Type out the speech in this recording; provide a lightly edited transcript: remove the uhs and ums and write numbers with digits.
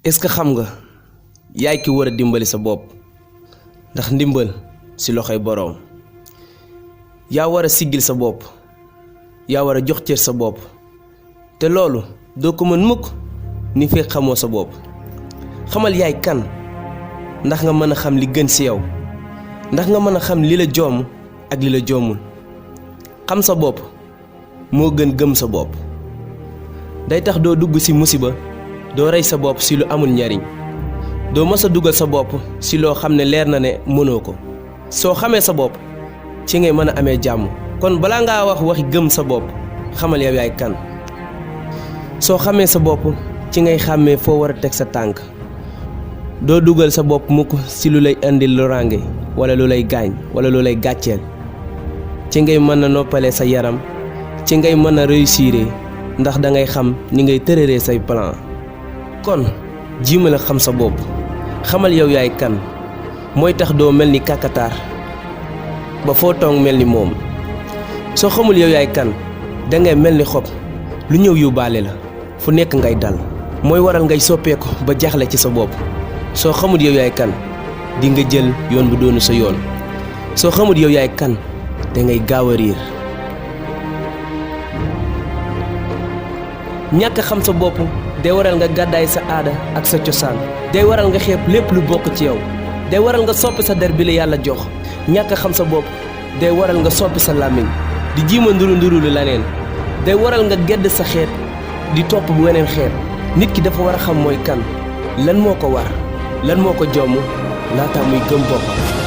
est-ce que xam nga yaay ki war a dimbali sa bopp ndax ndimbal ci loxoy boroom yaa war a siggil sa bopp yaa war a jox cër sa bopp te loolu doo ko mën mukk ni fekk xamoo sa bopp xamal yaay kan ndax nga mën a xam li gën ci yow ndax nga mën a xam li la jomm ak li la jommul xam sa bopp moo gën gëm sa bopp day tax doo dugg ci musiba doo rey sa bopp ci lu amul njariñ doo mës a dugal sa bopp ci loo xam ne leer na ne mënoo ko soo xamee sa bopp ci ngay mën a amee jàmm kon balaa ngaa wax waxi gëm sa bopp xamal yow yaay kan soo xamee sa bopp ci ngay xàmmee foo war a teg sa tànk doo dugal sa bopp mukk ci lu lay indil loraange walla lu lay gaañ walla lu lay gàcceel ci ngay mën a noppalee sa yaram ci ngay mën a réussir ndax dangay xam ni ngay tërëree say plan kon jiima la xam sa bopp xamal yow yaay kan mooy tax doo mel ni kàkkataar ba foo toog mel ni moom soo xamul yow yaay kan dangay mel ni xob lu ñëw yóbbaale la fu nekk ngay dal mooy waral ngay soppeeku ba jaaxle ci sa bopp soo xamul yow yaay kan di nga jël yoon bu doonu sa yoon soo xamul yow yaay kan dangay gaaw a riir ñàkk xam sa bopp day waral nga gàddaay sa aada ak sa cosaan day waral nga xeeb lépp lu bokk ci yow day waral nga soppi sa der bi la yàlla jox ñàkk xam sa bopp day waral nga soppi sa làmmiñ di jiima nduru lu laneen day waral nga gedd sa xeet di topp bu weneen xeet nit ki dafa war a xam mooy kan lan moo ko war lan moo ko jomm laata muy gëm boppam